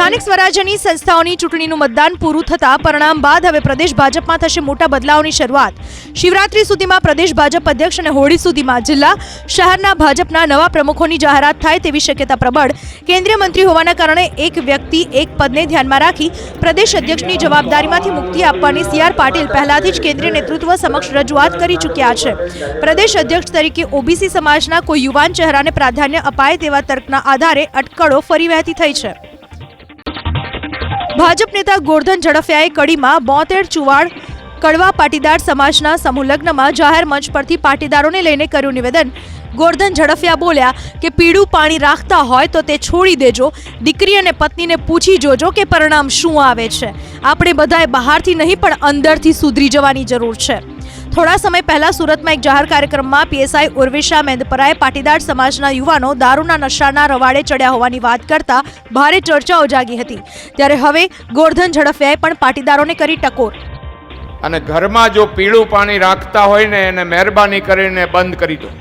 સ્થાનિક સ્વરાજ્યની સંસ્થાઓની ચૂંટણીનું મતદાન પૂરું થતાં પરિણામ બાદ હવે પ્રદેશ ભાજપમાં થશે મોટા બદલાવની શરૂઆત। શિવરાત્રી સુધીમાં પ્રદેશ ભાજપ અધ્યક્ષ અને હોળી સુધીમાં જિલ્લા શહેરના ભાજપના નવા પ્રમુખોની જાહેરાત થાય તેવી શક્યતા પ્રબળ। કેન્દ્રીય મંત્રી હોવાના કારણે એક વ્યક્તિ એક પદને ધ્યાનમાં રાખી પ્રદેશ અધ્યક્ષની જવાબદારીમાંથી મુક્તિ આપવાની સી.આર. પાટીલ પહેલાથી જ કેન્દ્રીય નેતૃત્વ સમક્ષ રજૂઆત કરી ચૂક્યા છે। પ્રદેશ અધ્યક્ષ તરીકે ઓબીસી સમાજના કોઈ યુવાન ચહેરાને પ્રાધાન્ય અપાય તેવા તર્કના આધારે અટકળો ફરી વહેતી થઈ છે। ભાજપ નેતા ગોરધન ઝડફિયાએ કડીમાં 72 ચુવાડ કડવા પાટીદાર સમાજના સમૂહ લગ્નમાં જાહેર મંચ પરથી પાટીદારોને લઈને કર્યું નિવેદન। ગોરધન ઝડફિયા બોલ્યા કે પીળું પાણી રાખતા હોય તો તે છોડી દેજો, દીકરી અને પત્નીને પૂછી જોજો કે પરિણામ શું આવે છે। આપણે બધાએ બહારથી નહીં પણ અંદરથી સુધરી જવાની જરૂર છે। થોડા સમય પહેલા સુરતમાં એક જાહેર કાર્યક્રમમાં પીએસઆઈ ઉર્વિશા મેંદપરાએ પાટીદાર સમાજના યુવાનો દારૂના નશાના રવાડે ચડ્યા હોવાની વાત કરતા ભારે ચર્ચાઓ જાગી હતી। ત્યારે હવે ગોરધન ઝડફિયાએ પણ પાટીદારોને કરી ટકોર। અને ઘરમાં જો પીળું પાણી રાખતા હોય ને એને મહેરબાની કરીને બંધ કરી દો।